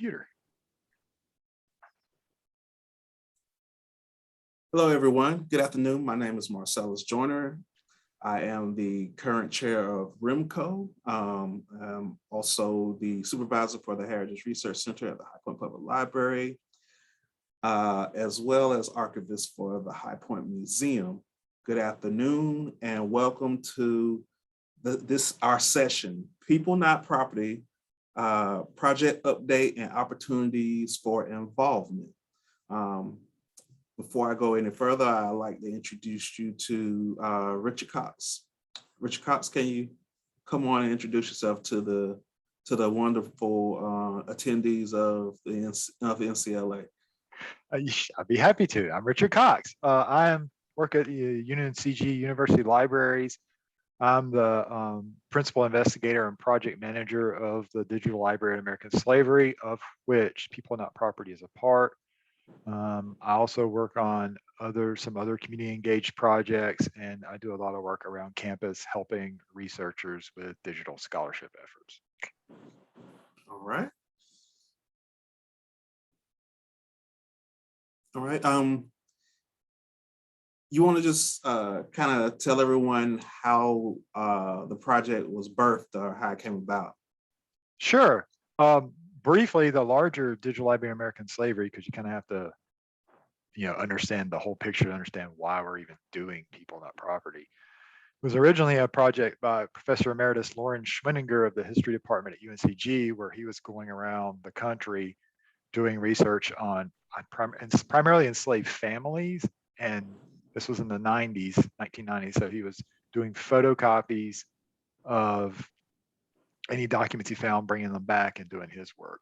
computer. Hello, everyone. Good afternoon. My name is Marcellus Joyner. I am the current chair of RIMCO. I'm also the supervisor for the Heritage Research Center at the High Point Public Library, as well as archivist for the High Point Museum. Good afternoon and welcome to our session, People Not Property, Project Update and Opportunities for Involvement. Before I go any further, I'd like to introduce you to Richard Cox. Richard Cox, can you come on and introduce yourself to the wonderful attendees of the NCLA? I'd be happy to. I'm Richard Cox. I work at UNCG University Libraries. I'm the principal investigator and project manager of the Digital Library of American Slavery, of which People Not Property is a part. I also work on some other community engaged projects, and I do a lot of work around campus helping researchers with digital scholarship efforts. All right. All right. You want to just kind of tell everyone how the project was birthed or how it came about? Sure. Briefly, the larger Digital Library of American Slavery, because you kind of have to, understand the whole picture to understand why we're even doing People Not Property. It was originally a project by Professor Emeritus Lauren Schwinninger of the History Department at UNCG, where he was going around the country doing research on primarily enslaved families. And this was in the 1990s. So he was doing photocopies of any documents he found, bringing them back and doing his work.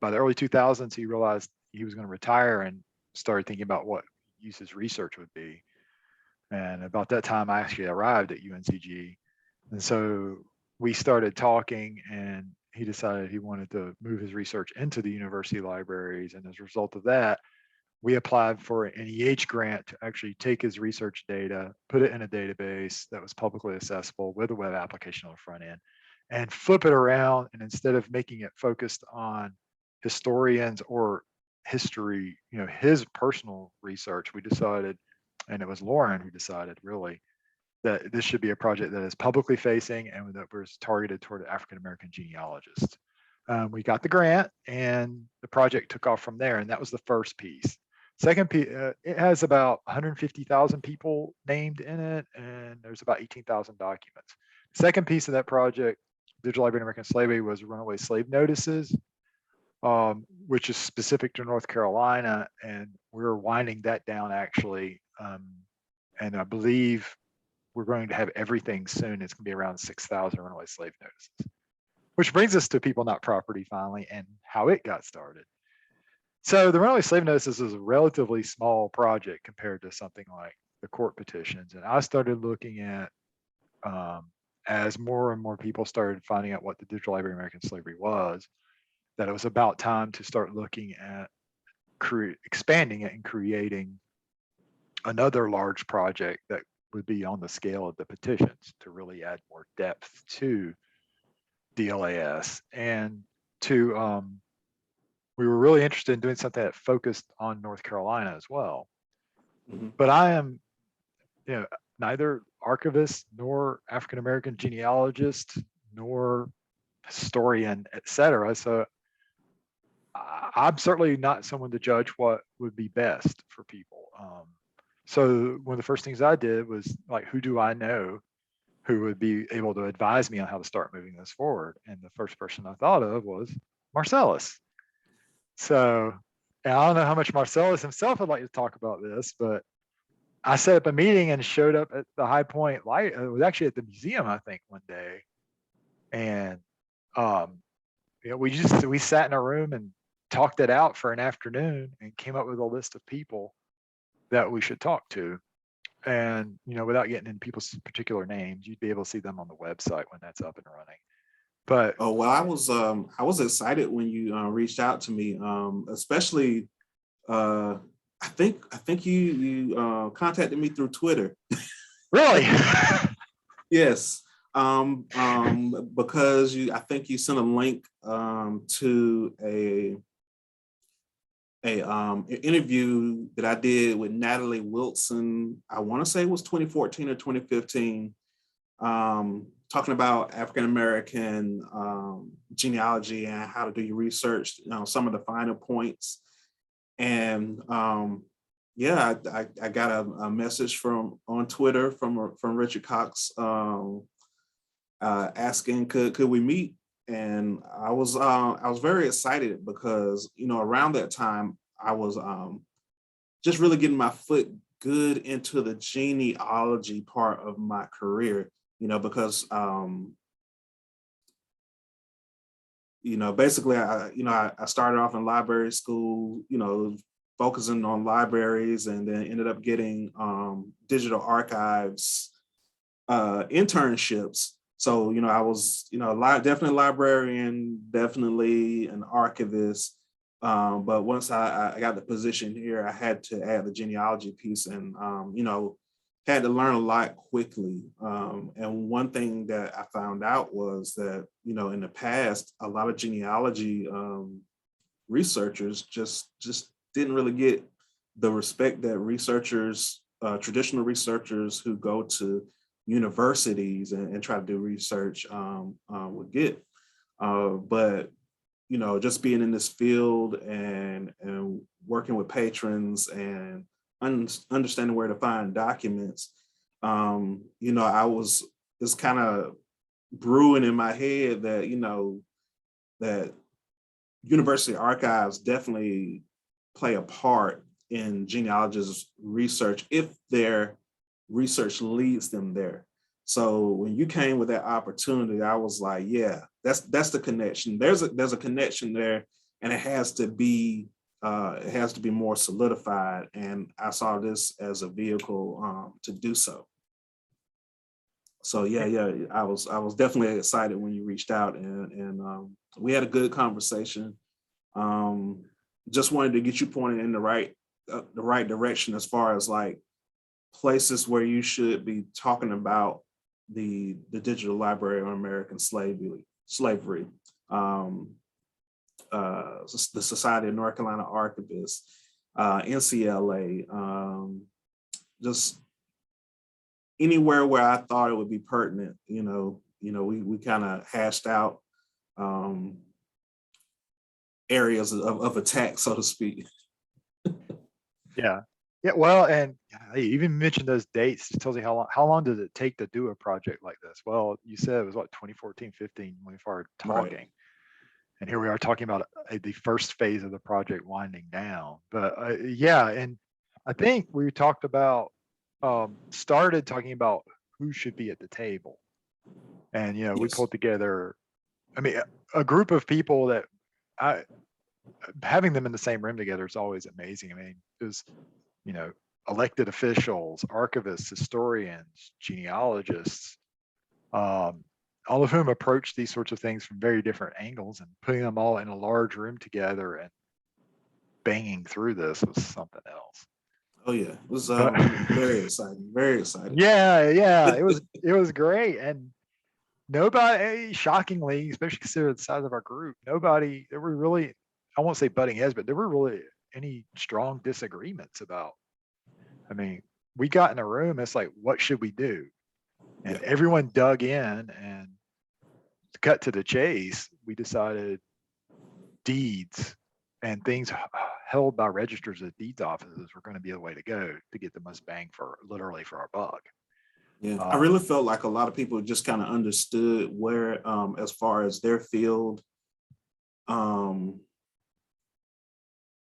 By the early 2000s, he realized he was going to retire and started thinking about what use his research would be. And about that time, I actually arrived at UNCG. And so we started talking, and he decided he wanted to move his research into the university libraries. And as a result of that, we applied for an EH grant to actually take his research data, put it in a database that was publicly accessible with a web application on the front end, and flip it around. And instead of making it focused on historians or history, his personal research, we decided, and it was Lauren who decided really, that this should be a project that is publicly facing and that was targeted toward African-American genealogists. We got the grant and the project took off from there. And that was the first piece. Second piece, it has about 150,000 people named in it, and there's about 18,000 documents. Second piece of that project, Digital Library of American Slavery, was runaway slave notices, which is specific to North Carolina, and we're winding that down actually. And I believe we're going to have everything soon. It's going to be around 6,000 runaway slave notices, which brings us to People Not Property finally and how it got started. So the runaway slave notices is a relatively small project compared to something like the court petitions. And I started looking at, as more and more people started finding out what the Digital Library of American Slavery was, that it was about time to start looking at expanding it and creating another large project that would be on the scale of the petitions to really add more depth to DLAS. And we were really interested in doing something that focused on North Carolina as well. Mm-hmm. But I am, neither archivist nor African-American genealogist nor historian, etc. So I'm certainly not someone to judge what would be best for people. So one of the first things I did was like, who do I know who would be able to advise me on how to start moving this forward? And the first person I thought of was Marcellus. So I don't know how much Marcellus himself would like to talk about this, but I set up a meeting and showed up at the High Point Light. It was actually at the museum, I think, one day. And we sat in a room and talked it out for an afternoon and came up with a list of people that we should talk to. And, without getting into people's particular names, you'd be able to see them on the website when that's up and running. But I was excited when you reached out to me, especially I think you contacted me through Twitter. Really? Yes. Because I think you sent a link to an interview that I did with Natalie Wilson. I want to say it was 2014 or 2015, talking about African American genealogy and how to do your research. Some of the finer points, and yeah, I got a message on Twitter from Richard Cox asking could we meet, and I was very excited because around that time I was just really getting my foot good into the genealogy part of my career, because basically I started off in library school, focusing on libraries, and then ended up getting digital archives internships. So, I was, definitely a librarian, definitely an archivist. But once I got the position here, I had to add the genealogy piece, and, had to learn a lot quickly. And one thing that I found out was that, in the past, a lot of genealogy researchers just didn't really get the respect that researchers, traditional researchers who go to universities and try to do research would get. But just being in this field and working with patrons and understanding where to find documents, it's kind of brewing in my head that that university archives definitely play a part in genealogists' research if their research leads them there. So when you came with that opportunity, I was like, yeah, that's the connection. There's a connection there, and it has to be more solidified. And I saw this as a vehicle to do so. So yeah, I was definitely excited when you reached out, and we had a good conversation. Just wanted to get you pointed in the right direction as far as like places where you should be talking about the digital library on American slavery, the Society of North Carolina Archivists, NCLA, just anywhere where I thought it would be pertinent. We kind of hashed out areas of attack, so to speak. Yeah. Yeah. Well, and you even mentioned those dates. It tells you how long does it take to do a project like this? Well, you said it was what, 2014, 15 when we started talking. Right. And here we are talking about the first phase of the project winding down. But yeah, and I think we talked about, started talking about who should be at the table. And, we Yes. pulled together, I mean, a group of people that having them in the same room together is always amazing. I mean, there's, elected officials, archivists, historians, genealogists, all of whom approach these sorts of things from very different angles, and putting them all in a large room together and banging through this was something else. Oh yeah, it was But very exciting, very exciting. yeah, it was great. And nobody, shockingly, especially considering the size of our group, there were really, I won't say butting heads, but there were really any strong disagreements about, I mean, we got in a room, it's like, what should we do? And everyone dug in, and to cut to the chase, we decided deeds and things held by registers of deeds offices were going to be the way to go to get the most bang literally for our buck. Yeah, I really felt like a lot of people just kind of understood where, as far as their field,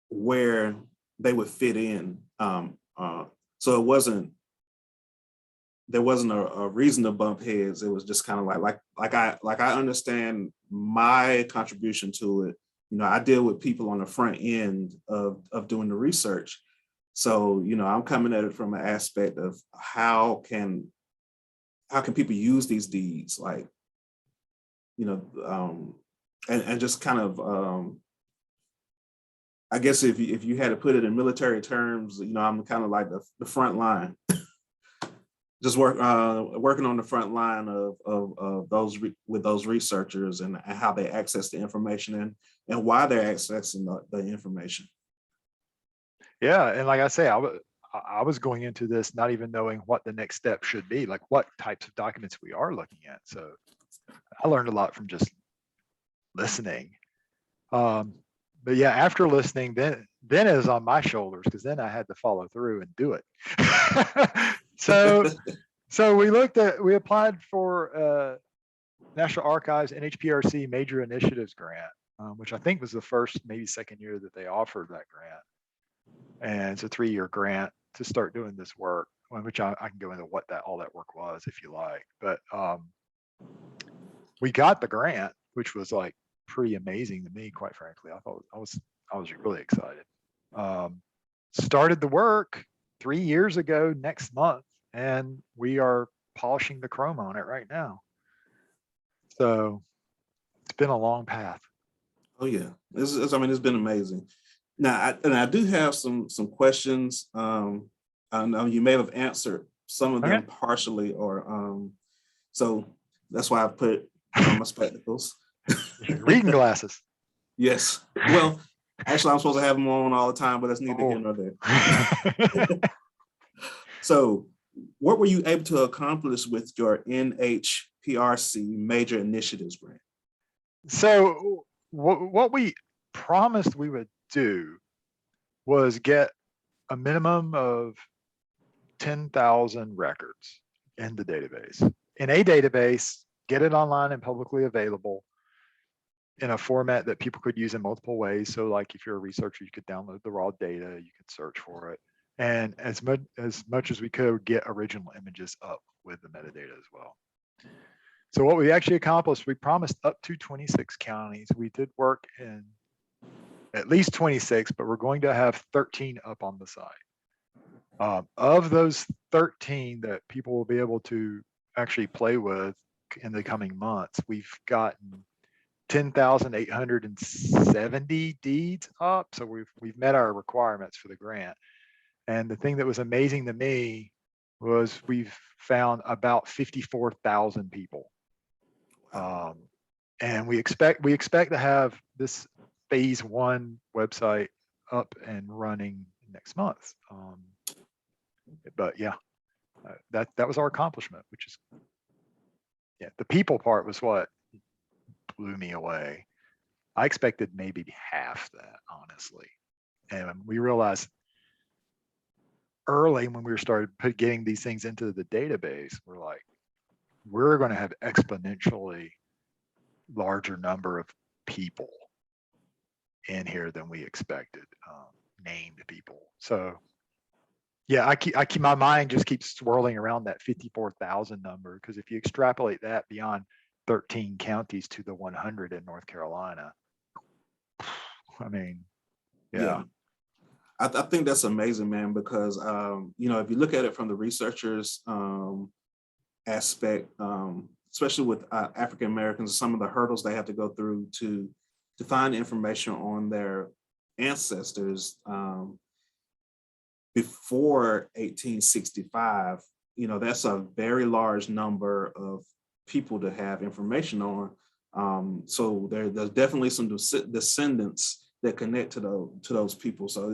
where they would fit in. So there wasn't a reason to bump heads. It was just kind of like I understand my contribution to it. I deal with people on the front end of doing the research. So, I'm coming at it from an aspect of how can people use these deeds, like, and just kind of, I guess if you had to put it in military terms, I'm kind of like the front line. just working on the front line of those with those researchers and how they access the information and why they're accessing the information. Yeah, and like I say, I was going into this not even knowing what the next step should be, like what types of documents we are looking at. So I learned a lot from just listening. But yeah, after listening, then it was on my shoulders because then I had to follow through and do it. So we applied for National Archives NHPRC Major Initiatives Grant, which I think was the first, maybe second year that they offered that grant. And it's a 3-year grant to start doing this work, which I can go into what all that work was if you like. But we got the grant, which was like pretty amazing to me, quite frankly. I was really excited. Started the work 3 years ago next month, and we are polishing the chrome on it right now. So it's been a long path. Oh yeah, I mean, it's been amazing. Now, I do have some questions. I know you may have answered some of them partially, or so that's why I put on my spectacles. Reading glasses. Yes. Well, actually, I'm supposed to have them on all the time, but that's neither here nor there. So, what were you able to accomplish with your NHPRC Major Initiatives Grant? So, what we promised we would do was get a minimum of 10,000 records in the database. In a database, get it online and publicly available in a format that people could use in multiple ways. So like if you're a researcher, you could download the raw data, you could search for it. And as much as we could get original images up with the metadata as well. So what we actually accomplished, we promised up to 26 counties. We did work in at least 26, but we're going to have 13 up on the site. Of those 13 that people will be able to actually play with in the coming months, we've gotten 10,870 deeds up. So we've met our requirements for the grant. And the thing that was amazing to me was we've found about 54,000 people. And we expect to have this phase 1 website up and running next month. But yeah, that was our accomplishment, which is, yeah, the people part was what blew me away. I expected maybe half that, honestly. And we realized early when we started getting these things into the database, we're going to have exponentially larger number of people in here than we expected, named people. So yeah, I keep my mind just keeps swirling around that 54,000 number, because if you extrapolate that beyond 13 counties to the 100 in North Carolina, I mean, yeah. I think that's amazing, man, because if you look at it from the researchers aspect, especially with African Americans, some of the hurdles they have to go through to find information on their ancestors before 1865, that's a very large number of people to have information on. So there's definitely some descendants that connect to those people. So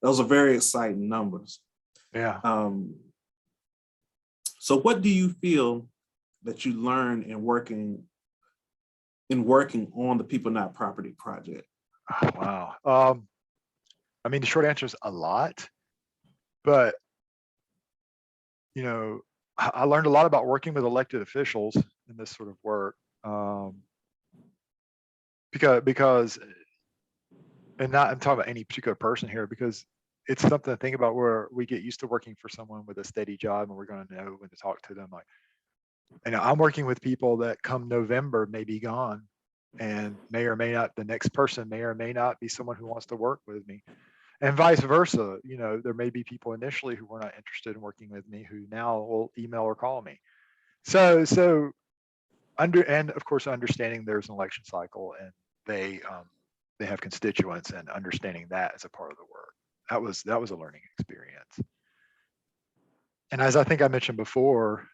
those are very exciting numbers. Yeah. So what do you feel that you learned in working on the People Not Property project? Oh, wow. I mean, the short answer is a lot, but I learned a lot about working with elected officials in this sort of work, because and not I'm talking about any particular person here, because it's something to think about, where we get used to working for someone with a steady job and we're going to know when to talk to them. Like, I'm working with people that come November may be gone, and may or may not, the next person may or may not be someone who wants to work with me, and vice versa. There may be people initially who were not interested in working with me who now will email or call me. So and of course, understanding there's an election cycle and they have constituents, and understanding that as a part of the work. That was a learning experience. And as I think I mentioned before,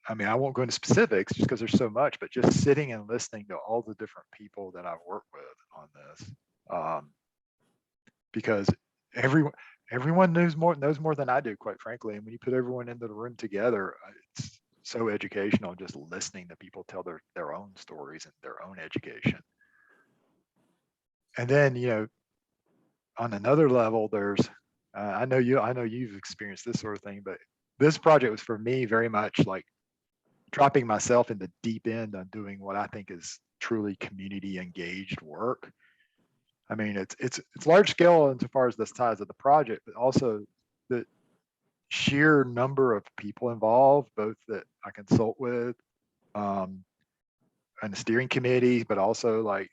I mean, I won't go into specifics just because there's so much, but just sitting and listening to all the different people that I've worked with on this, because everyone knows more than I do, quite frankly. And when you put everyone into the room together, it's so educational just listening to people tell their own stories and their own education. And then, on another level, there's I know you've experienced this sort of thing, but this project was for me very much like dropping myself in the deep end on doing what I think is truly community engaged work. I mean, it's large scale insofar as the size of the project, but also the sheer number of people involved, both that I consult with, and the steering committee, but also like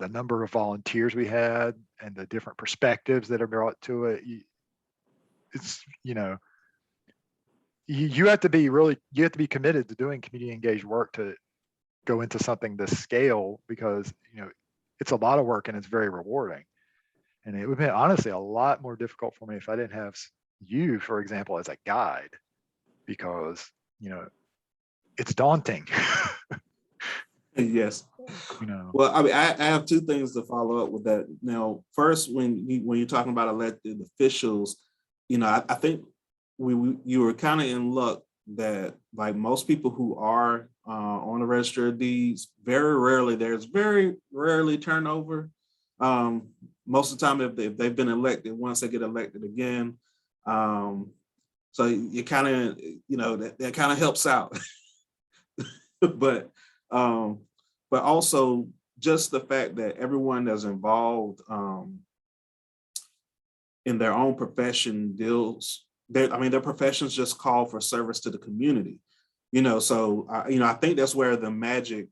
the number of volunteers we had and the different perspectives that are brought to it. It's, you have to be committed to doing community engaged work to go into something this scale, because it's a lot of work and it's very rewarding. And it would be honestly a lot more difficult for me if I didn't have you, for example, as a guide, because it's daunting. Yes. Well, I mean, I have two things to follow up with that. Now, first, when you're talking about elected officials, I think you were kind of in luck that, like, most people who are on the register of deeds, there's very rarely turnover. Most of the time, if they've been elected, once they get elected again, so you kind of, that kind of helps out. But also just the fact that everyone that's involved in their own profession their professions just call for service to the community, so I think that's where the magic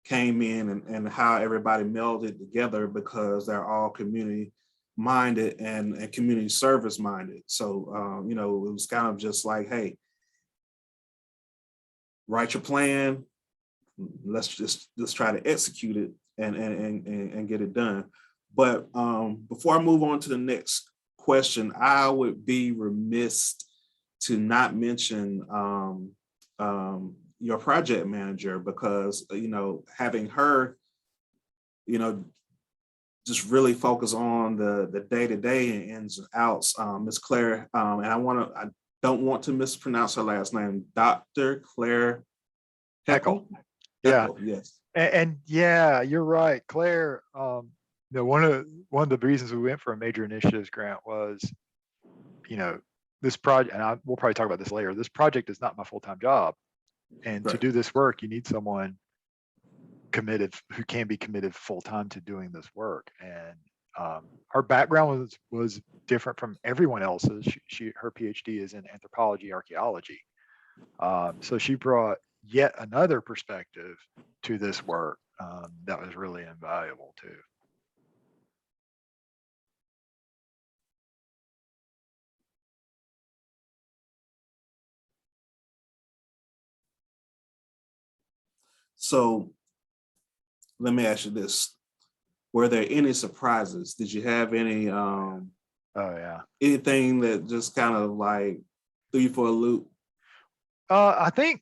came in, and how everybody melded together, because they're all community minded and community service minded. So it was kind of just like, hey, write your plan, let's try to execute it and get it done. But before I move on to the next question, I would be remiss to not mention your project manager, because having her just really focus on the day-to-day and ins and outs, Miss Claire, and I don't want to mispronounce her last name, Dr. Claire Heckel. Yeah. Yes. And yeah, you're right, Claire. One of the reasons we went for a major initiatives grant was, this project, and we'll probably talk about this later. This project is not my full-time job, and to do this work, you need someone committed who can be committed full-time to doing this work. And her background was different from everyone else's. Her PhD is in anthropology, archaeology. So she brought yet another perspective to this work that was really invaluable too. So let me ask you this. Were there any surprises? Did you have any anything that just kind of like threw you for a loop? I think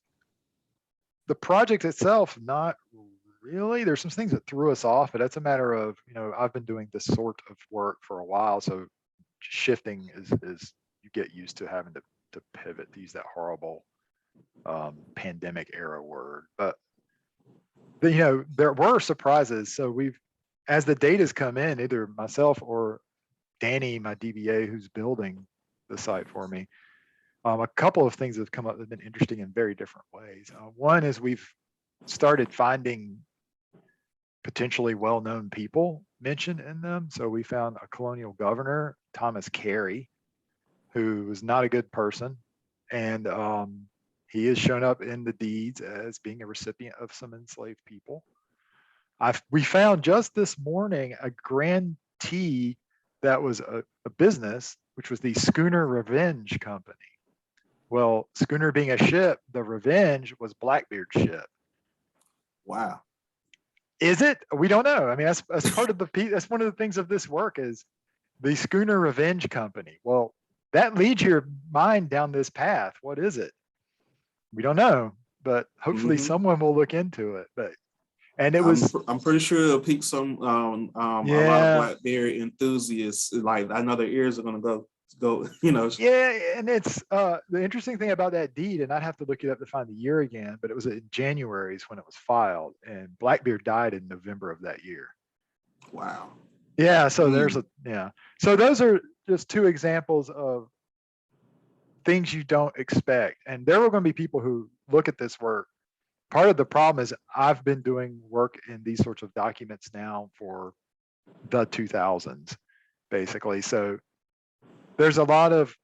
the project itself, not really. There's some things that threw us off, but that's a matter of, I've been doing this sort of work for a while. So shifting is you get used to having to pivot, to use that horrible pandemic era word. But there were surprises. So as the data's come in, either myself or Danny, my DBA, who's building the site for me, a couple of things have come up that have been interesting in very different ways. One is we've started finding potentially well-known people mentioned in them. So we found a colonial governor, Thomas Carey, who was not a good person. And he has shown up in the deeds as being a recipient of some enslaved people. We found just this morning a grantee that was a business, which was the Schooner Revenge Company. Well, Schooner being a ship, the Revenge was Blackbeard's ship. Wow. Is it? We don't know. I mean, that's part of that's one of the things of this work is the Schooner Revenge Company. Well, that leads your mind down this path. What is it? We don't know, but hopefully Mhm. someone will look into it. And it was, I'm pretty sure it'll pique some a lot of yeah, Blackberry enthusiasts. Like I know their ears are gonna go. You know. yeah. And it's the interesting thing about that deed, and I'd have to look it up to find the year again, but it was in January is when it was filed, and Blackbeard died in November of that year. Wow. Yeah, so there's Mm. a, yeah. So those are just two examples of things you don't expect. And there are going to be people who look at this work. Part of the problem is I've been doing work in these sorts of documents now for the 2000s, basically. So there's a lot of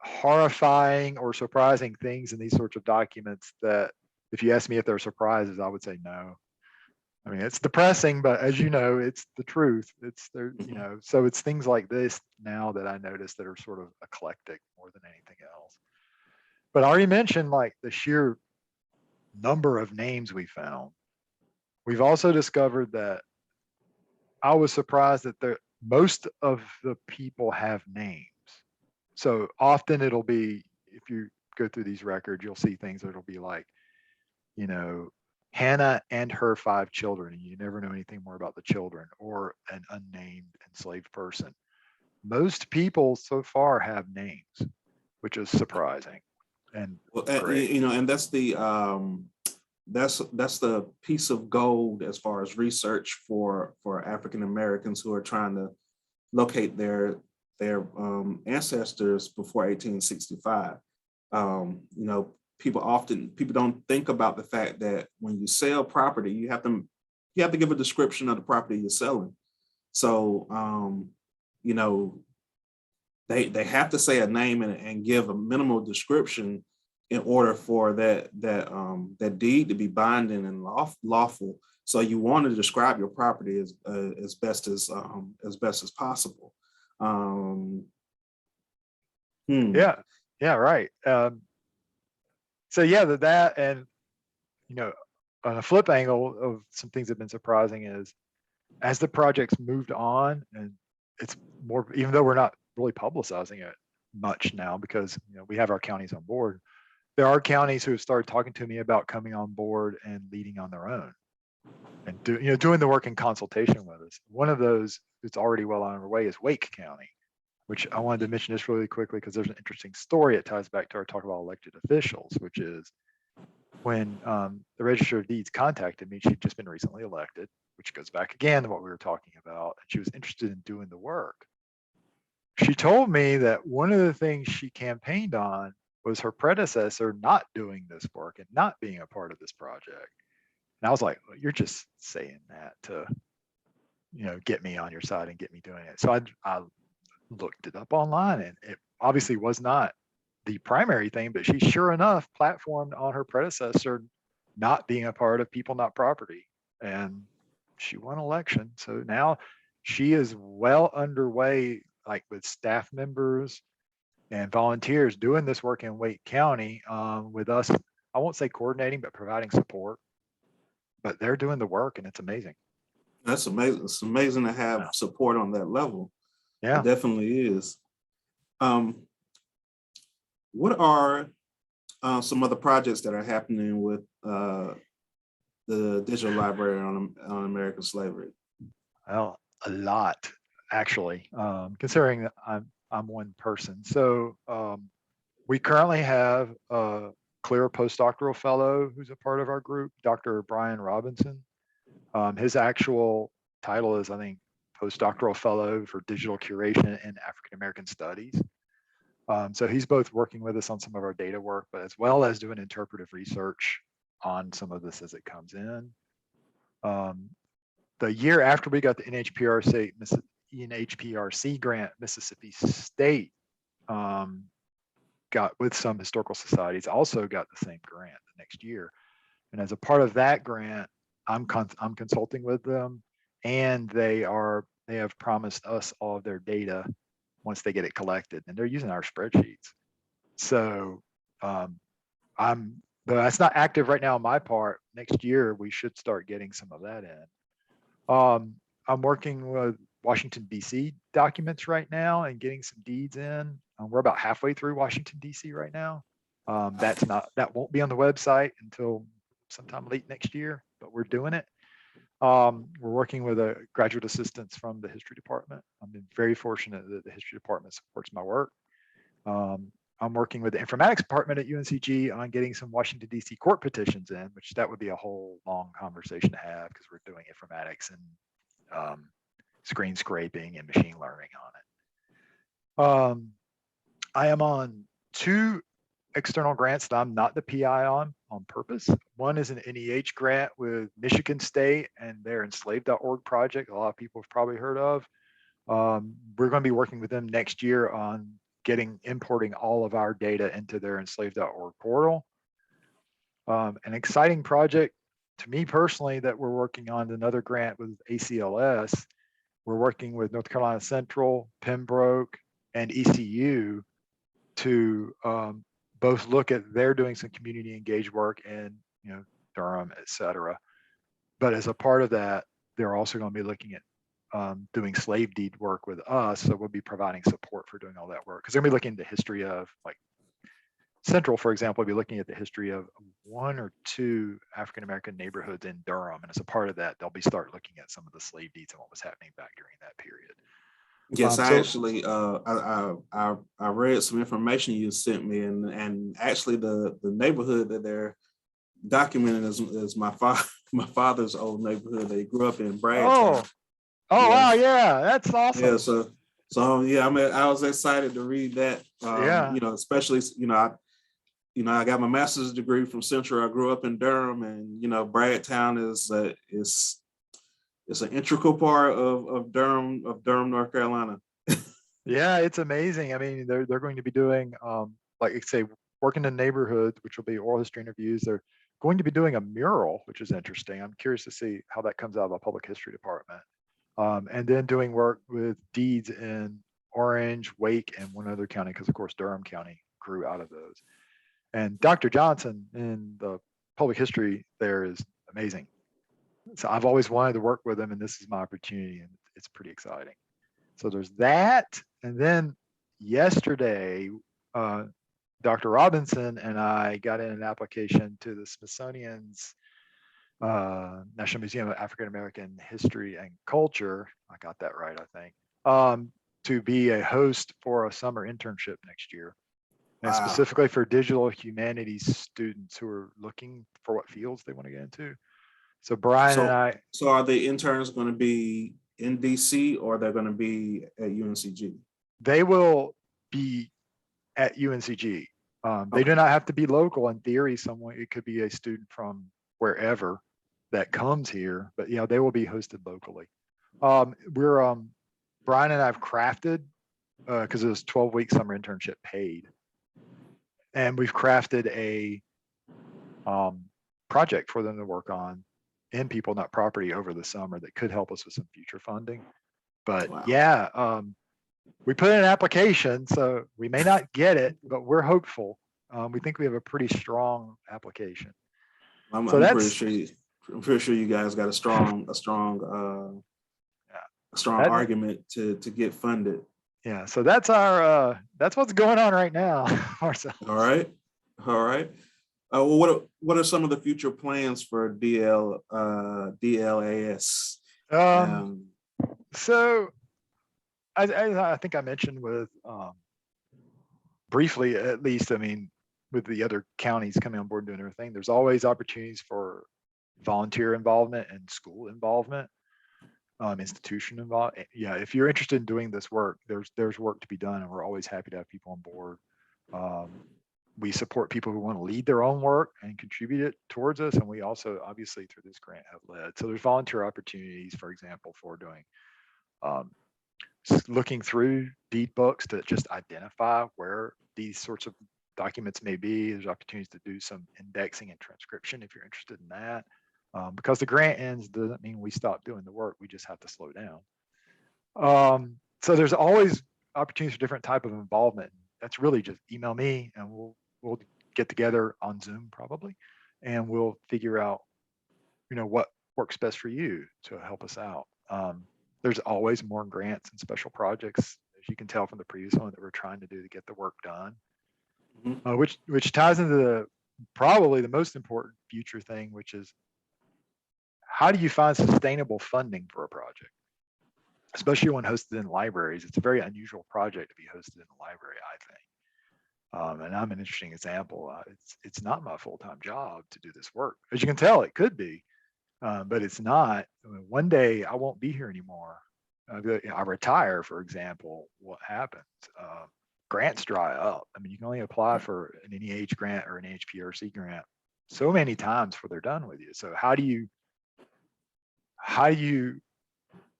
horrifying or surprising things in these sorts of documents that if you ask me if they're surprises, I would say no. I mean, it's depressing, but as you know, it's the truth. It's there, you Mhm. know, so it's things like this now that I notice that are sort of eclectic more than anything else. But I already mentioned like the sheer number of names we found. We've also discovered that I was surprised that most of the people have names. So often it'll be, if you go through these records, you'll see things that'll be like, you know, Hannah and her 5 children, and you never know anything more about the children, or an unnamed enslaved person. Most people so far have names, which is surprising and Well, great. and that's the piece of gold as far as research for African Americans who are trying to locate their ancestors before 1865. People don't think about the fact that when you sell property, you have to give a description of the property you're selling. So you know, they have to say a name and give a minimal description in order for that deed to be binding and lawful. So you want to describe your property as best as possible. Um, hmm. Yeah, yeah, right. So yeah, that and you know, on a flip angle of some things that have been surprising is as the project's moved on, and it's more, even though we're not really publicizing it much now because we have our counties on board, there are counties who have started talking to me about coming on board and leading on their own and doing the work in consultation with us. One of those that's already well on our way is Wake County, which I wanted to mention this really quickly because there's an interesting story. It ties back to our talk about elected officials, which is when the Register of Deeds contacted me. She'd just been recently elected, which goes back again to what we were talking about, and she was interested in doing the work. She told me that one of the things she campaigned on was her predecessor not doing this work and not being a part of this project. And I was like, well, you're just saying that to, get me on your side and get me doing it. So I looked it up online, and it obviously was not the primary thing, but she sure enough platformed on her predecessor not being a part of People Not Property. And she won election. So now she is well underway, like with staff members and volunteers doing this work in Wake County with us. I won't say coordinating, but providing support. But they're doing the work, and it's amazing. That's amazing. It's amazing to have Yeah. support on that level. It Yeah. definitely is. Um, what are some other projects that are happening with the digital library on American slavery? Well, a lot actually, considering that I'm one person. So we currently have a clear postdoctoral fellow who's a part of our group, Dr. Brian Robinson. His actual title is, I think, postdoctoral fellow for digital curation in African American studies. So he's both working with us on some of our data work, but as well as doing interpretive research on some of this as it comes in. Um, the year after we got the NHPRC grant, Mississippi State got, with some historical societies, also got the same grant the next year. And as a part of that grant, I'm consulting with them, and they have promised us all of their data once they get it collected, and they're using our spreadsheets. So um, though that's not active right now on my part. Next year we should start getting some of that in. I'm working with Washington, D.C. documents right now and getting some deeds in. We're about halfway through Washington, D.C. right now. That won't be on the website until sometime late next year, but we're doing it. We're working with a graduate assistants from the history department. I've been very fortunate that the history department supports my work. I'm working with the informatics department at UNCG on getting some Washington, D.C. court petitions in, which that would be a whole long conversation to have because we're doing informatics and screen scraping and machine learning on it. I am on 2 external grants that I'm not the PI on purpose. One is an NEH grant with Michigan State and their enslaved.org project. A lot of people have probably heard of. We're going to be working with them next year on importing all of our data into their enslaved.org portal. An exciting project to me personally that we're working on, another grant with ACLS. We're working with North Carolina Central, Pembroke, and ECU to both look at, they're doing some community engaged work in Durham, et cetera. But as a part of that, they're also going to be looking at doing slave deed work with us. So we'll be providing support for doing all that work. Because they're going to be looking at the history of, like, Central, for example, will be looking at the history of 1 or 2 African-American neighborhoods in Durham. And as a part of that, they'll be start looking at some of the slave deeds and what was happening back during that period. Yes, I actually I read some information you sent me, and actually the neighborhood that they're documenting is my father's old neighborhood. They grew up in Bradtown. Oh, Yeah. wow, yeah, that's awesome. Yeah, so yeah, I was excited to read that. Yeah. Especially I got my master's degree from Central. I grew up in Durham, and Bradtown is an integral part of Durham, North Carolina. Yeah, it's amazing. I mean, they're going to be doing, like I say, working in neighborhoods, which will be oral history interviews. They're going to be doing a mural, which is interesting. I'm curious to see how that comes out of a public history department. And then doing work with deeds in Orange, Wake, and one other county, because of course Durham County grew out of those. And Dr. Johnson in the public history there is amazing. So I've always wanted to work with him, and this is my opportunity, and it's pretty exciting. So there's that. And then yesterday, Dr. Robinson and I got in an application to the Smithsonian's National Museum of African American History and Culture. I got that right, I think. To be a host for a summer internship next year. And Wow. specifically for digital humanities students who are looking for what fields they want to get into. So Brian and I. So are the interns going to be in DC, or they're going to be at UNCG? They will be at UNCG. They do not have to be local. In theory, it could be a student from wherever that comes here, but they will be hosted locally. Brian and I have crafted, because it was 12-week summer internship paid, and we've crafted a project for them to work on in People Not Property over the summer that could help us with some future funding. But wow. Yeah, we put in an application, so we may not get it, but we're hopeful. We think we have a pretty strong application. I'm pretty sure you guys got a strong argument to get funded. Yeah, so that's that's what's going on right now. All right. Well, what are some of the future plans for DLAS? So I think I mentioned with briefly, at least, I mean, with the other counties coming on board and doing everything, there's always opportunities for volunteer involvement and school involvement, institution involvement. Yeah, if you're interested in doing this work, there's work to be done, and we're always happy to have people on board. We support people who want to lead their own work and contribute it towards us, and we also, obviously, through this grant, have led. So there's volunteer opportunities, for example, for doing looking through deed books to just identify where these sorts of documents may be. There's opportunities to do some indexing and transcription if you're interested in that. Because the grant ends doesn't mean we stop doing the work. We just have to slow down. So there's always opportunities for different type of involvement. That's really just email me, and we'll get together on Zoom probably, and we'll figure out what works best for you to help us out. There's always more grants and special projects, as you can tell from the previous one, that we're trying to do to get the work done, Mhm. which ties into probably the most important future thing, which is how do you find sustainable funding for a project, especially when hosted in libraries? It's a very unusual project to be hosted in a library, I think. And I'm an interesting example. It's not my full-time job to do this work. As you can tell, it could be, but it's not. I mean, one day I won't be here anymore. I retire, for example. What happens? Grants dry up. I mean, you can only apply for an NEH grant or an HPRC grant so many times before they're done with you. So how do you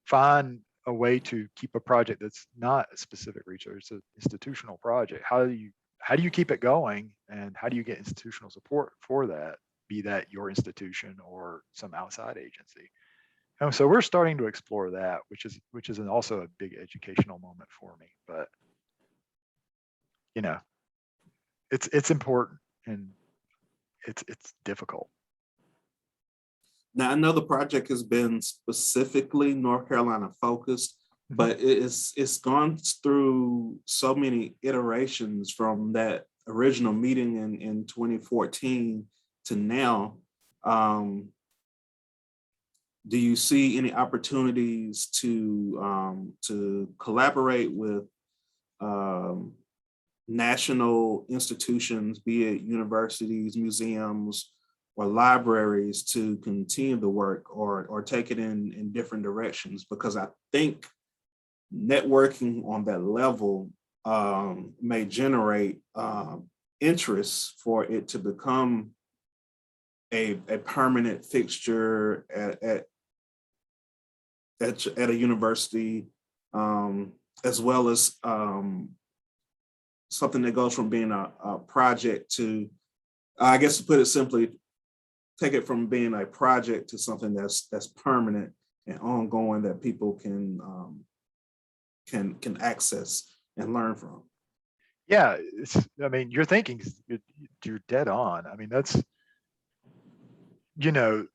find a way to keep a project that's not a specific research, it's an institutional project? How do you keep it going, and how do you get institutional support for that, be that your institution or some outside agency? And so we're starting to explore that, which is also a big educational moment for me. But you know, it's important, and it's difficult. Now, I know the project has been specifically North Carolina focused, Mhm. but it's gone through so many iterations from that original meeting in 2014 to now. Do you see any opportunities to collaborate with national institutions, be it universities, museums, or libraries, to continue the work or take it in different directions? Because I think networking on that level may generate interest for it to become a permanent fixture at a university, as well as something that goes from being a project to, I guess to put it simply, take it from being a project to something that's permanent and ongoing that people can access and learn from. Yeah, I mean, your thinking you're dead on. I mean, that's, you know,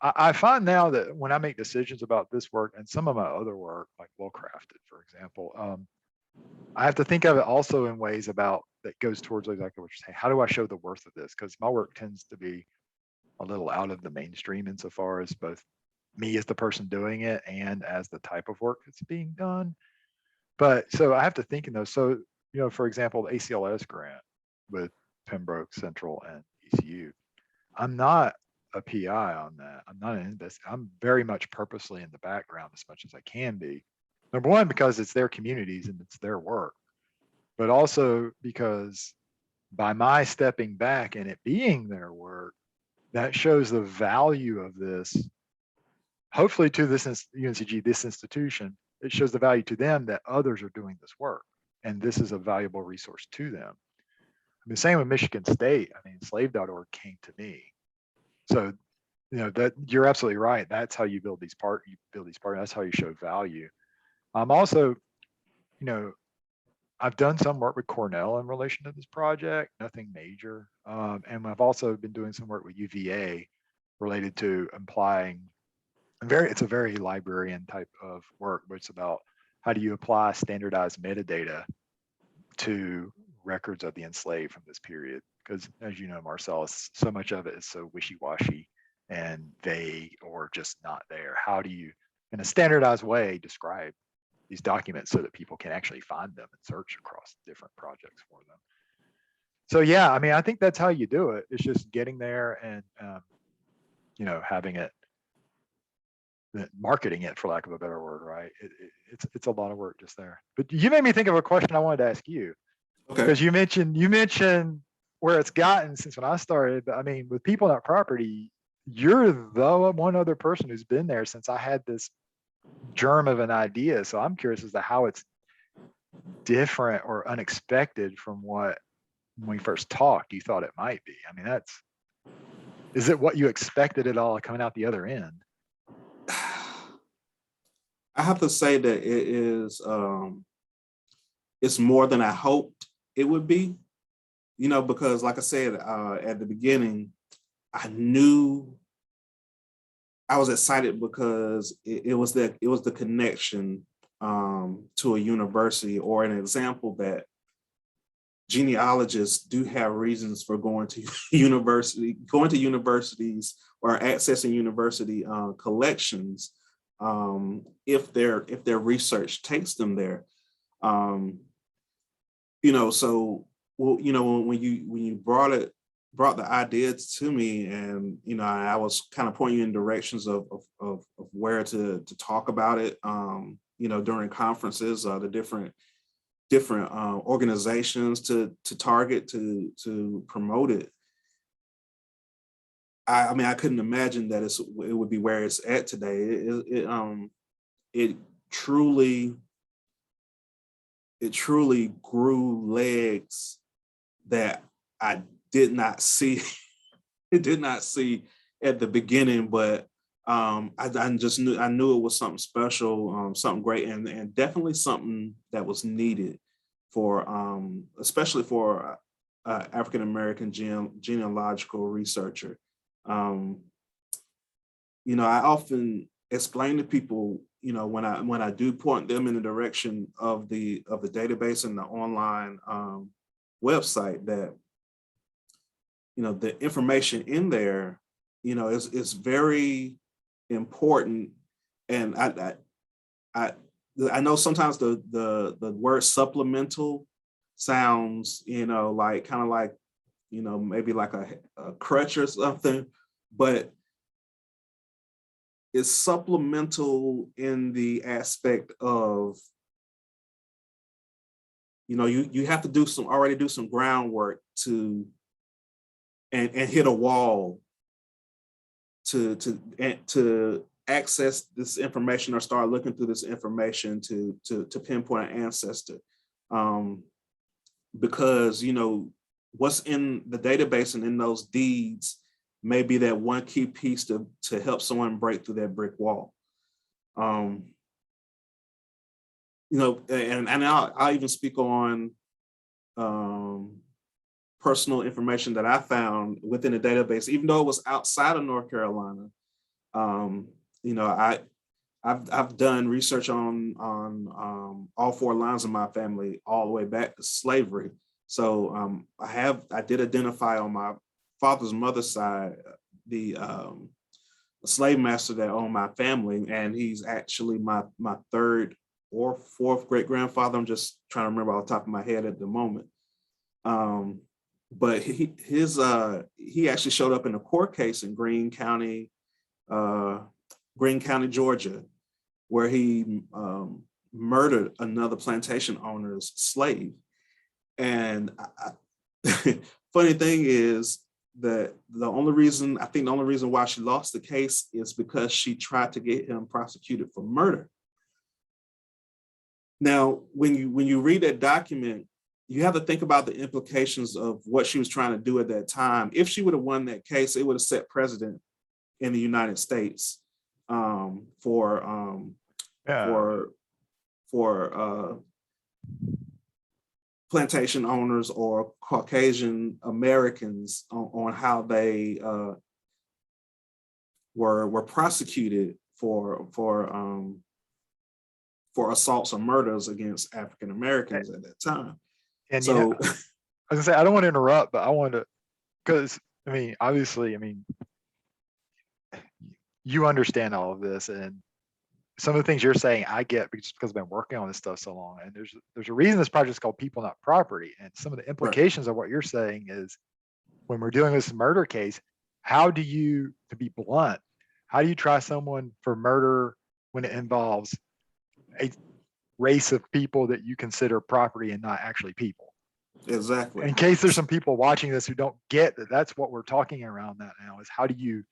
I find now that when I make decisions about this work and some of my other work, like Well Crafted, for example, I have to think of it also in ways about that goes towards exactly what you're saying. How do I show the worth of this? Because my work tends to be a little out of the mainstream insofar as both me as the person doing it and as the type of work that's being done. But so I have to think in those. So, for example, the ACLS grant with Pembroke Central and ECU, I'm not a PI on that. I'm not in this. I'm very much purposely in the background as much as I can be. Number one, because it's their communities and it's their work, but also because by my stepping back and it being their work, that shows the value of this, hopefully to this UNCG, this institution. It shows the value to them that others are doing this work, and this is a valuable resource to them. I mean, same with Michigan State. I mean, slave.org came to me. So, that you're absolutely right. That's how you build these partners. That's how you show value. I'm also, you know, I've done some work with Cornell in relation to this project, nothing major. And I've also been doing some work with UVA related to implying it's a very librarian type of work, but it's about how do you apply standardized metadata to records of the enslaved from this period? Because as you know, Marcellus, so much of it is so wishy-washy and vague or just not there. How do you, in a standardized way, describe these documents so that people can actually find them and search across different projects for them? So yeah, I mean, I think that's how you do it. It's just getting there and having it, marketing it, for lack of a better word, right? It's a lot of work just there. But you made me think of a question I wanted to ask you, Okay. because you mentioned where it's gotten since when I started. But I mean, with People Not Property, you're the one other person who's been there since I had this germ of an idea. So I'm curious as to how it's different or unexpected from what, when we first talked, you thought it might be. I mean, is it what you expected it all coming out the other end? I have to say that it is it's more than I hoped it would be, because like I said at the beginning, I knew I was excited because it was the connection to a university, or an example that genealogists do have reasons for going to universities or accessing university collections if their research takes them there. So when you brought the idea to me, and I was kind of pointing you in directions of where to talk about it, during conferences, the different organizations to target, to promote it. I mean, I couldn't imagine that it would be where it's at today. It truly grew legs that I did not see. It did not see at the beginning, but I knew it was something special, something great, and definitely something that was needed for, especially for African American genealogical researcher. I often explain to people, when I do point them in the direction of the database and the online website, that the information in there, is very important. And I know sometimes the word supplemental sounds, like kind of like, maybe like a crutch or something, but it's supplemental in the aspect of, you have to already do some groundwork to and hit a wall to access this information, or start looking through this information to pinpoint an ancestor, because what's in the database and in those deeds may be that one key piece to help someone break through that brick wall. And I'll even speak on personal information that I found within the database, even though it was outside of North Carolina. I've done research on all four lines of my family, all the way back to slavery. So I did identify on my father's mother's side the slave master that owned my family, and he's actually my third or fourth great grandfather. I'm just trying to remember off the top of my head at the moment. But he actually showed up in a court case in Greene County, Georgia, where he murdered another plantation owner's slave. And funny thing is that the only reason why she lost the case is because she tried to get him prosecuted for murder. Now, when you read that document, you have to think about the implications of what she was trying to do at that time. If she would have won that case, it would have set precedent in the United States for plantation owners or Caucasian Americans on how they were prosecuted for assaults or murders against African Americans at that time. And so, I was gonna say, I don't want to interrupt, but I wanted to, because obviously, you understand all of this, and some of the things you're saying I get just because I've been working on this stuff so long. And there's a reason this project is called People Not Property. And some of the implications of what you're saying is, when we're dealing with this murder case, to be blunt, how do you try someone for murder when it involves a race of people that you consider property and not actually people? Exactly. In case there's some people watching this who don't get that, that's what we're talking around that now, is how do you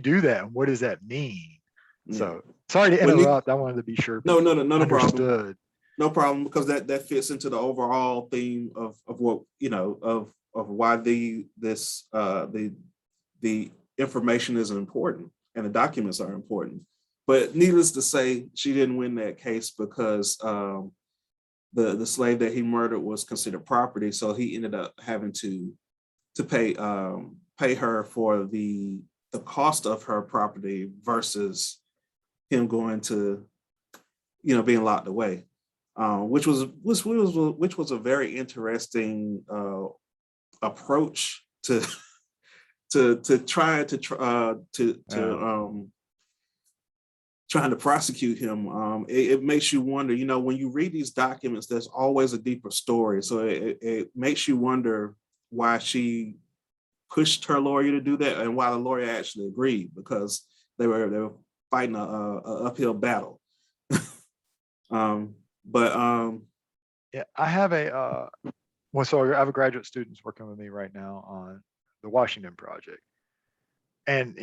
do that, and what does that mean? Yeah. So sorry to interrupt. I wanted to be sure. No understood. Problem. No problem, because that fits into the overall theme of what of why the information is important and the documents are important. But needless to say, she didn't win that case because the slave that he murdered was considered property. So he ended up having to pay her for the the cost of her property versus him going to, being locked away, which was a very interesting approach to trying to prosecute him. It makes you wonder, when you read these documents, there's always a deeper story. So it makes you wonder why she pushed her lawyer to do that and why the lawyer actually agreed, because they were fighting a uphill battle. Yeah, I have so I have a graduate students working with me right now on the Washington project, and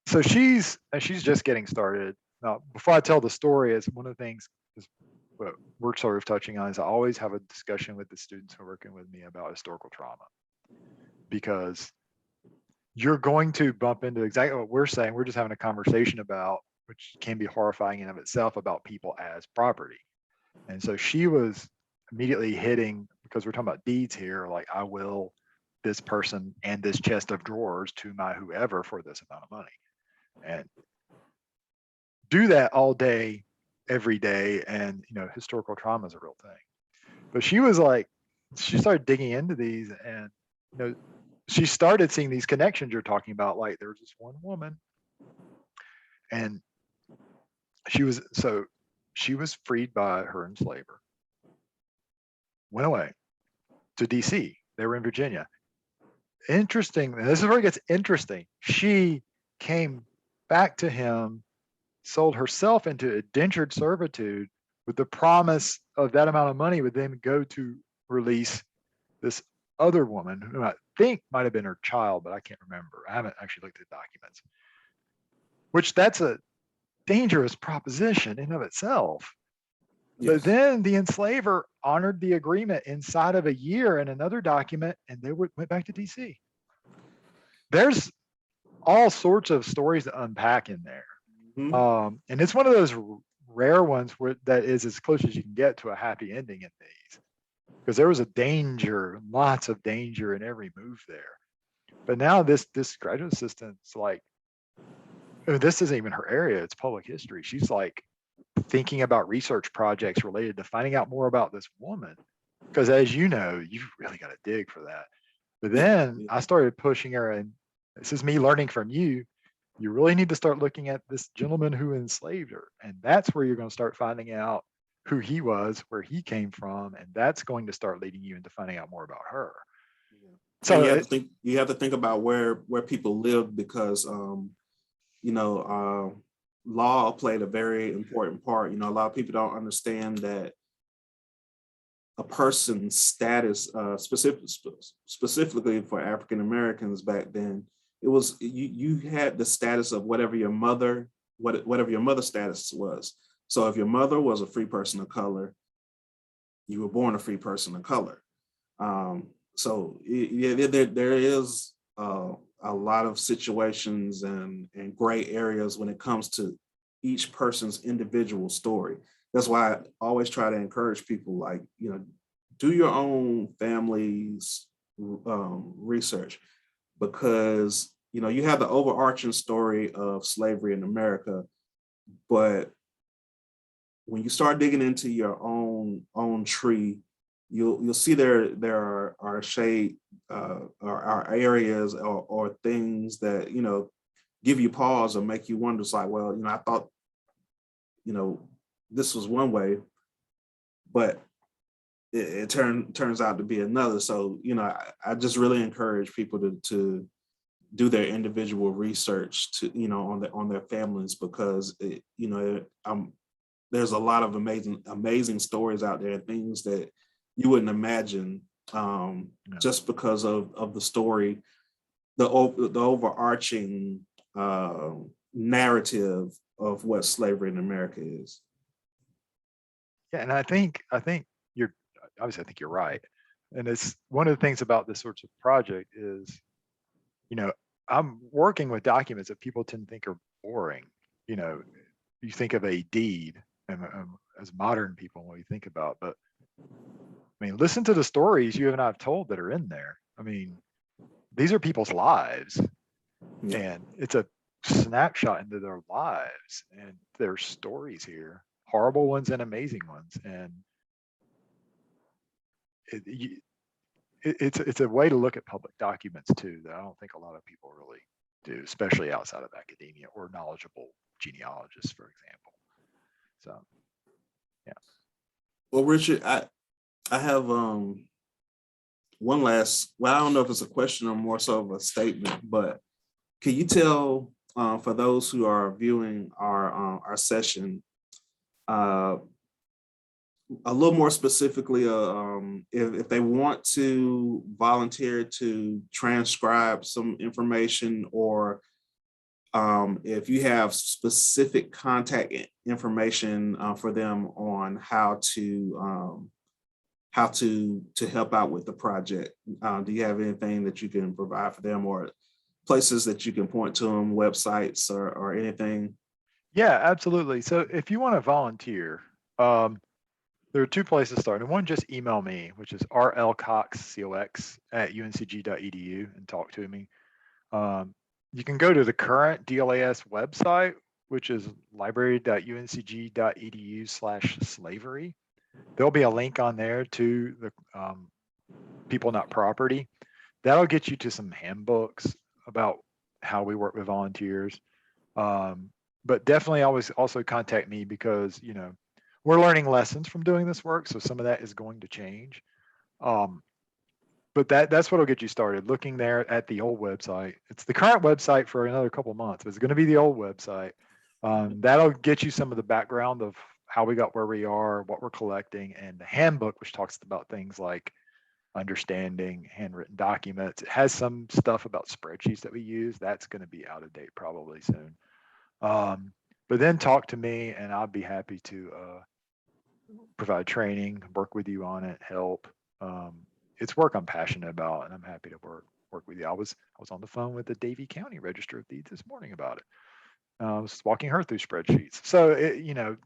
so she's just getting started. Now, before I tell the story, is one of the things is what we're sort of touching on is I always have a discussion with the students who are working with me about historical trauma, because you're going to bump into exactly what we're saying. We're just having a conversation about, which can be horrifying in of itself, about people as property. And so she was immediately hitting, because we're talking about deeds here, like I will this person and this chest of drawers to my whoever for this amount of money. And do that all day, every day. And, historical trauma is a real thing. But she was like, she started digging into these, and, she started seeing these connections you're talking about. Like there was this one woman, and she was freed by her enslaver, went away to DC. They were in Virginia. Interesting. And this is where it gets interesting. She came back to him, sold herself into indentured servitude with the promise of that amount of money would then go to release this other woman who I think might have been her child, but I can't remember. I haven't actually looked at documents, which that's a dangerous proposition in of itself. Yes. But then the enslaver honored the agreement inside of a year in another document, and they went back to DC. There's all sorts of stories to unpack in there. Mm-hmm. And it's one of those rare ones where that is as close as you can get to a happy ending in these, because there was lots of danger in every move there. But now this graduate assistant's like, this isn't even her area, it's public history. She's like thinking about research projects related to finding out more about this woman, because as you know, you've really got to dig for that. But then I started pushing her, and this is me learning from you. You really need to start looking at this gentleman who enslaved her, and that's where you're going to start finding out who he was, where he came from, and that's going to start leading you into finding out more about her. So you have to think about where people lived, because law played a very important part. A lot of people don't understand that a person's status, specifically for African Americans back then, it was you had the status of whatever your mother status was. So if your mother was a free person of color, you were born a free person of color. So there is a lot of situations and gray areas when it comes to each person's individual story. That's why I always try to encourage people, like, do your own family's research, because, you have the overarching story of slavery in America, but when you start digging into your own tree, you'll see there are shade or areas or things that give you pause or make you wonder. It's like, well, I thought this was one way, but it turns out to be another. So I just really encourage people to do their individual research to on their families, because there's a lot of amazing stories out there, things that you wouldn't imagine, just because of the story, the overarching narrative of what slavery in America is. Yeah, and I think you're right. And it's one of the things about this sorts of project is, I'm working with documents that people tend to think are boring. You think of a deed, and as modern people, when we think about, but I mean, listen to the stories you and I have told that are in there. I mean, these are people's lives. Yeah. And it's a snapshot into their lives and their stories here, horrible ones and amazing ones. And it's a way to look at public documents too that I don't think a lot of people really do, especially outside of academia or knowledgeable genealogists, for example. So, yeah. Well, Richard, I have one last, well, I don't know if it's a question or more so of a statement, but can you tell for those who are viewing our session a little more specifically, if they want to volunteer to transcribe some information, or if you have specific contact information for them on how to help out with the project, do you have anything that you can provide for them, or places that you can point to them, websites or anything? Yeah, absolutely. So if you want to volunteer, there are two places to start. And one, just email me, which is rlcox@uncg.edu, and talk to me. You can go to the current DLAS website, which is library.uncg.edu/slavery. There'll be a link on there to the People Not Property. That'll get you to some handbooks about how we work with volunteers. But definitely always also contact me, because, we're learning lessons from doing this work. So some of that is going to change. But that's what'll get you started, looking there at the old website. It's the current website for another couple of months. It's going to be the old website. That'll get you some of the background of how we got where we are, what we're collecting, and the handbook, which talks about things like understanding handwritten documents. It has some stuff about spreadsheets that we use. That's going to be out of date probably soon. But then talk to me, and I'll be happy to provide training, work with you on it, help. It's work I'm passionate about, and I'm happy to work with you. I was on the phone with the Davie County Register of Deeds this morning about it. I was walking her through spreadsheets. So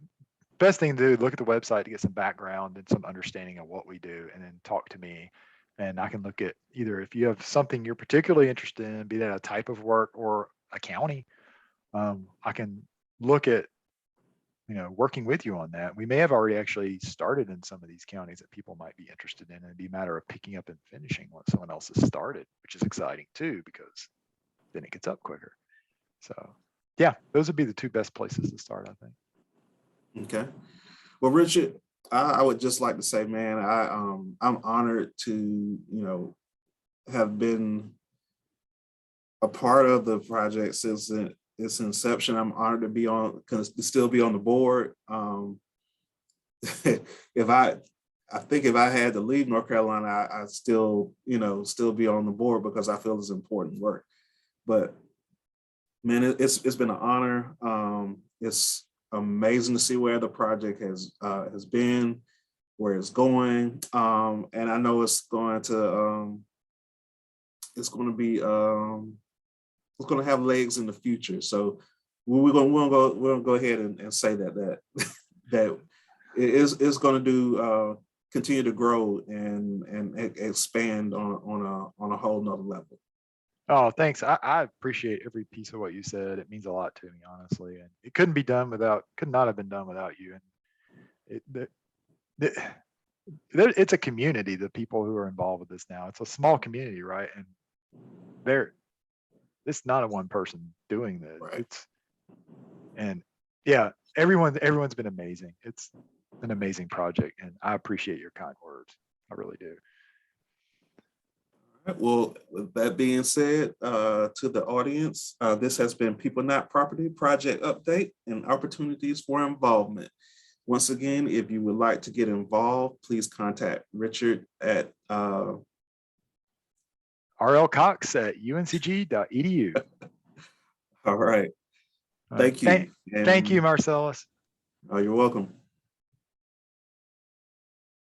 best thing to do, look at the website to get some background and some understanding of what we do, and then talk to me. And I can look at either, if you have something you're particularly interested in, be that a type of work or a county, I can look at working with you on that. We may have already actually started in some of these counties that people might be interested in, and it'd be a matter of picking up and finishing what someone else has started, which is exciting too, because then it gets up quicker. So yeah, those would be the two best places to start, I think. Okay. Well, Richard, I would just like to say, man, I'm honored to, have been a part of the project since its inception. I'm honored to be on, to still be on the board. I think if I had to leave North Carolina, I'd still be on the board, because I feel it's important work. But man, it's been an honor. It's amazing to see where the project has been, where it's going, and I know it's going to have legs in the future. So we're gonna go ahead and say that that it's going to continue to grow and expand on a whole nother level. Oh, thanks. I appreciate every piece of what you said. It means a lot to me, honestly. And it could not have been done without you. And it's a community, the people who are involved with this now. It's a small community, right? And it's not a one person doing this. Right. And yeah, everyone's been amazing. It's an amazing project, and I appreciate your kind words. I really do. Well, with that being said, to the audience, this has been People Not Property Project Update and Opportunities for Involvement. Once again, if you would like to get involved, please contact Richard at rlcox@uncg.edu. All right. Thank you. Thank you, Marcellus. You're welcome.